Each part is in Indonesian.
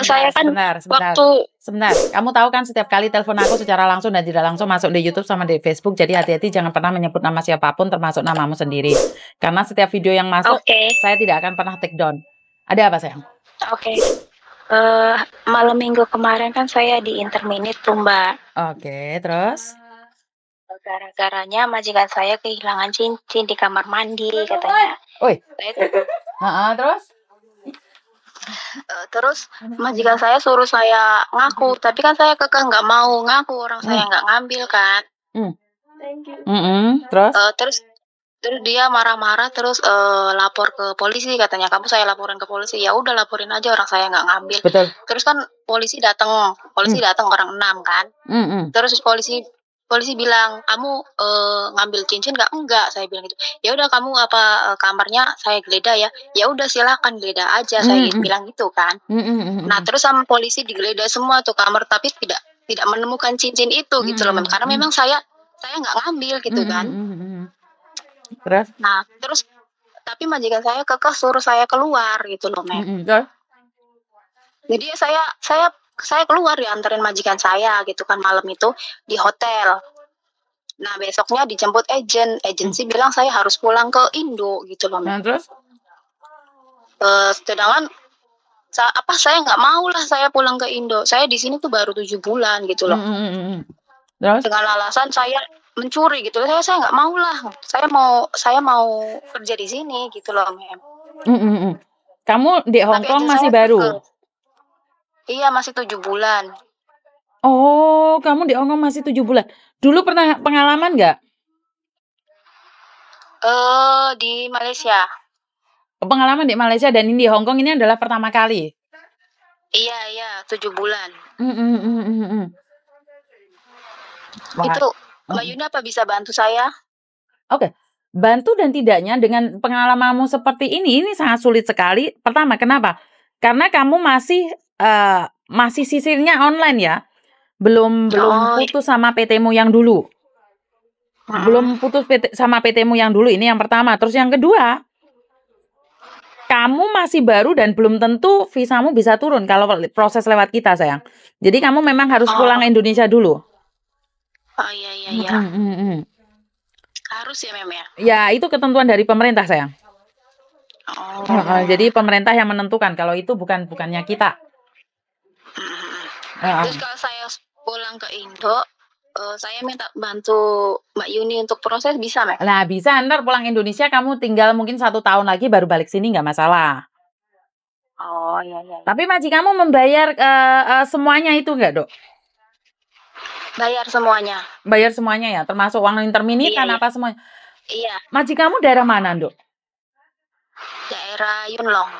Saya kan sebentar. waktu Sebentar. Kamu tahu kan setiap kali telepon aku secara langsung dan tidak langsung masuk di YouTube sama di Facebook. Jadi hati-hati jangan pernah menyebut nama siapapun termasuk namamu sendiri. Karena setiap video yang masuk oke, saya tidak akan pernah take down. Ada apa sayang? oke. Malam minggu kemarin kan saya di interminit tuh Mbak. Oke, terus? Gara-garanya majikan saya kehilangan cincin di kamar mandi katanya. Woi, Saya terus? terus majikan saya suruh saya ngaku, tapi kan saya kekeh nggak mau ngaku, orang saya nggak ngambil kan. Terus? Terus dia marah-marah, terus lapor ke polisi katanya, kamu saya laporin ke polisi. Ya udah laporin aja, orang saya nggak ngambil. Betul. Terus kan polisi datang orang 6 kan. Terus polisi bilang, kamu ngambil cincin nggak? Enggak, saya bilang gitu. Ya udah kamu kamarnya saya geledah ya. Ya udah silakan geledah aja, saya bilang gitu kan. Nah terus sama polisi digeledah semua tuh kamar, tapi tidak menemukan cincin itu gitu loh, karena memang saya nggak ngambil gitu kan. Terus? Nah terus tapi majikan saya kekeh suruh saya keluar gitu loh, Mem. Jadi saya keluar, dianterin majikan saya gitu kan malam itu di hotel. Nah besoknya dijemput agensi bilang saya harus pulang ke Indo gitu loh, Mem. Terus? Sedangkan saya nggak mau lah saya pulang ke Indo. Saya di sini tuh baru 7 bulan gitu loh. Terus? Dengan alasan saya mencuri gitu. Saya nggak mau lah. Saya mau kerja di sini gitu loh, Mem. Kamu di Hong Kong masih baru? Iya, masih 7 bulan. Oh, kamu di Hong Kong masih 7 bulan. Dulu pernah pengalaman nggak? Di Malaysia. Pengalaman di Malaysia dan ini di Hong Kong ini adalah pertama kali? Iya, 7 bulan. Wah. Itu Mbak Yuni apa bisa bantu saya? Oke. Bantu dan tidaknya dengan pengalamanmu seperti ini sangat sulit sekali. Pertama, kenapa? Karena kamu masih sisirnya online ya. Belum putus sama PT-mu yang dulu. Belum putus sama PT-mu yang dulu, ini yang pertama. Terus yang kedua, kamu masih baru dan belum tentu visamu bisa turun kalau proses lewat kita, sayang. Jadi kamu memang harus pulang Indonesia dulu. Oh iya. Harus ya, Mem ya? Ya, itu ketentuan dari pemerintah, sayang. Jadi pemerintah yang menentukan, kalau itu bukannya kita. Terus kalau saya pulang ke Indo, saya minta bantu Mbak Yuni untuk proses, bisa, Mem? Nah, bisa. Ntar pulang Indonesia kamu tinggal mungkin 1 tahun lagi baru balik sini, nggak masalah. Oh iya. Tapi majikanmu membayar semuanya itu nggak, Dok? Bayar semuanya. Bayar semuanya ya, termasuk uang interminitan apa semuanya? Iya. Majikanmu daerah mana, Dok? Daerah Yunlong.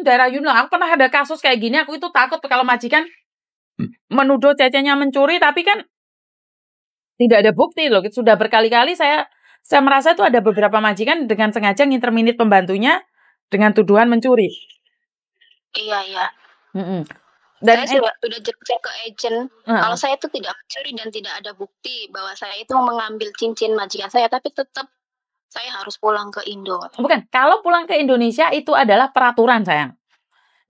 Daerah Yunlong. Aku pernah ada kasus kayak gini, aku itu takut kalau majikan menuduh cecenya mencuri, tapi kan tidak ada bukti loh. Sudah berkali-kali saya merasa itu ada beberapa majikan dengan sengaja nginterminit pembantunya dengan tuduhan mencuri. Iya. Dan saya sudah cek ke agent, kalau saya itu tidak mencuri dan tidak ada bukti bahwa saya itu mengambil cincin majikan saya, tapi tetap saya harus pulang ke Indo. Bukan, kalau pulang ke Indonesia itu adalah peraturan, sayang.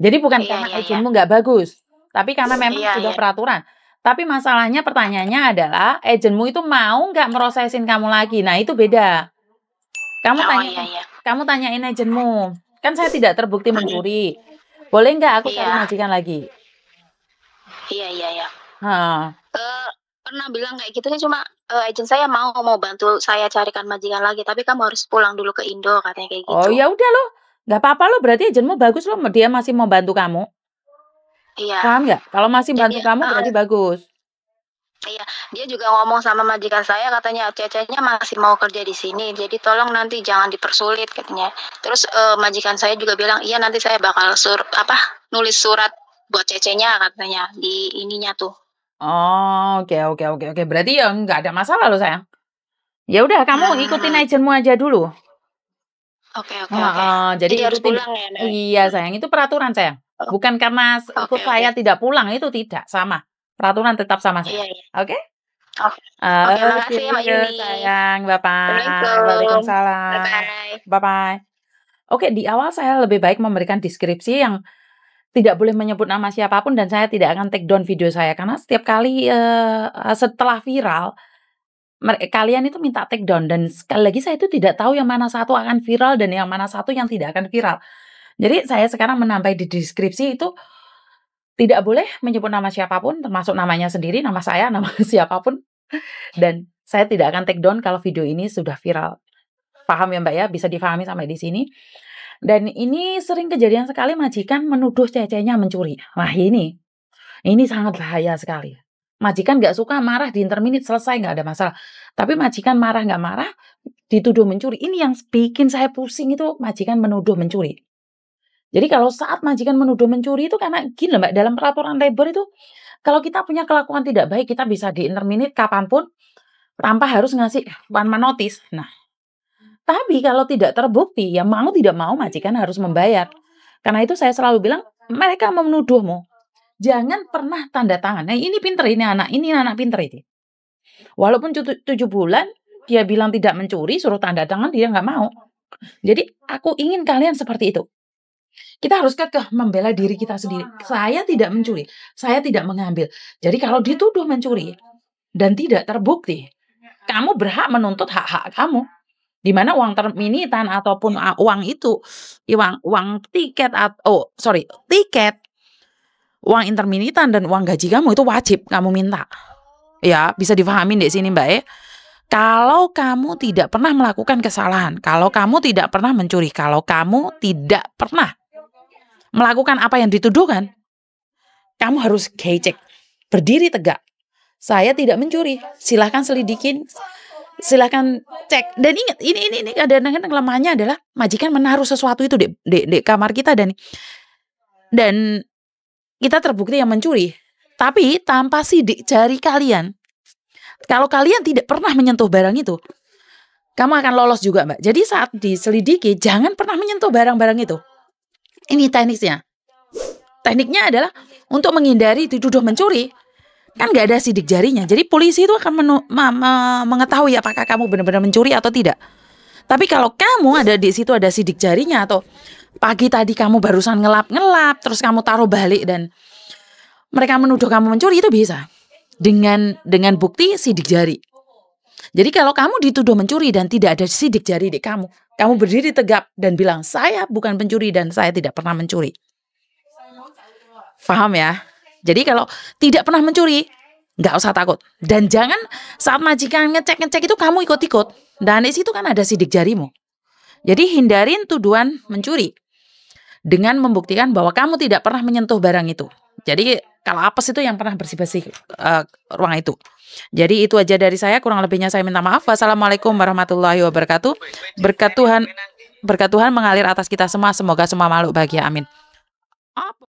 Jadi bukan karena agentmu nggak bagus, tapi karena memang sudah peraturan. Tapi masalahnya, pertanyaannya adalah agentmu itu mau nggak merosesin kamu lagi. Nah itu beda. Kamu tanyain agentmu. Kan saya tidak terbukti mencuri. Boleh nggak aku cari majikan lagi? Iya. Pernah bilang kayak gitu sih, cuma agent saya mau bantu saya carikan majikan lagi, tapi kamu harus pulang dulu ke Indo, katanya kayak gitu. Oh ya udah loh, nggak apa-apa loh, berarti agentmu bagus loh, dia masih mau bantu kamu. Iya. Paham nggak? Kalau masih bantu kamu berarti bagus. Iya, dia juga ngomong sama majikan saya, katanya cecenya masih mau kerja di sini, jadi tolong nanti jangan dipersulit, katanya. Terus majikan saya juga bilang, iya nanti saya bakal nulis surat buat cecenya, katanya di ininya tuh. Oh, oke. Berarti ya nggak ada masalah loh, sayang. Ya udah, kamu ikutin agentmu aja dulu. Oke. Jadi harus pulang ya, Nek? Iya, sayang, itu peraturan, sayang. Bukan karena ikut saya tidak pulang, itu tidak sama. Peraturan tetap sama, sayang. Oke? Oke, makasih ya, Mbak Yuni. Sayang, Waalaikumsalam. Bye-bye. Oke, di awal saya lebih baik memberikan deskripsi yang tidak boleh menyebut nama siapapun dan saya tidak akan take down video saya karena setiap kali setelah viral kalian itu minta take down dan sekali lagi saya itu tidak tahu yang mana satu akan viral dan yang mana satu yang tidak akan viral. Jadi saya sekarang menambah di deskripsi itu tidak boleh menyebut nama siapapun termasuk namanya sendiri, nama saya, nama siapapun dan saya tidak akan take down kalau video ini sudah viral. Paham ya Mbak ya, bisa difahami sampai di sini. Dan ini sering kejadian sekali majikan menuduh cecenya mencuri. Wah ini sangat bahaya sekali. Majikan nggak suka marah di interminute selesai nggak ada masalah. Tapi majikan marah nggak marah dituduh mencuri. Ini yang bikin saya pusing itu majikan menuduh mencuri. Jadi kalau saat majikan menuduh mencuri itu karena gini Mbak, dalam peraturan labor itu kalau kita punya kelakuan tidak baik kita bisa di interminate kapanpun tanpa harus ngasih one man notice. Nah, tapi kalau tidak terbukti, ya mau tidak mau majikan harus membayar. Karena itu saya selalu bilang, mereka mau menuduhmu. Jangan pernah tanda tangan. Nah ini pinter, ini anak pinter ini. Walaupun 7 bulan, dia bilang tidak mencuri, suruh tanda tangan, dia nggak mau. Jadi aku ingin kalian seperti itu. Kita harus kekeh membela diri kita sendiri. Saya tidak mencuri, saya tidak mengambil. Jadi kalau dituduh mencuri dan tidak terbukti, kamu berhak menuntut hak-hak kamu. Di mana uang terminitan ataupun uang itu, uang tiket tiket, uang interminitan dan uang gaji kamu itu wajib kamu minta. Ya, bisa difahami di sini Mbak. Kalau kamu tidak pernah melakukan kesalahan, kalau kamu tidak pernah mencuri, kalau kamu tidak pernah melakukan apa yang dituduhkan, kamu harus gecek, berdiri tegak. Saya tidak mencuri, silahkan selidikin. Silahkan cek. Dan ingat, ini kadang-kadang kelemahannya adalah majikan menaruh sesuatu itu di kamar kita dan kita terbukti yang mencuri. Tapi tanpa sidik jari kalian. Kalau kalian tidak pernah menyentuh barang itu, kamu akan lolos juga Mbak. Jadi saat diselidiki, jangan pernah menyentuh barang-barang itu. Ini tekniknya. Tekniknya adalah untuk menghindari dituduh mencuri. Kan nggak ada sidik jarinya. Jadi polisi itu akan mengetahui apakah kamu benar-benar mencuri atau tidak. Tapi kalau kamu ada di situ ada sidik jarinya atau pagi tadi kamu barusan ngelap terus kamu taruh balik dan mereka menuduh kamu mencuri, itu bisa dengan bukti sidik jari. Jadi kalau kamu dituduh mencuri dan tidak ada sidik jari di kamu berdiri tegap dan bilang saya bukan pencuri dan saya tidak pernah mencuri. Paham ya? Jadi kalau tidak pernah mencuri, nggak usah takut. Dan jangan saat majikan ngecek itu kamu ikut-ikut. Dan di situ kan ada sidik jarimu. Jadi hindarin tuduhan mencuri. Dengan membuktikan bahwa kamu tidak pernah menyentuh barang itu. Jadi kalau apes itu yang pernah bersih-bersih ruang itu. Jadi itu aja dari saya. Kurang lebihnya saya minta maaf. Wassalamualaikum warahmatullahi wabarakatuh. Berkat Tuhan mengalir atas kita semua. Semoga semua makhluk bahagia. Amin.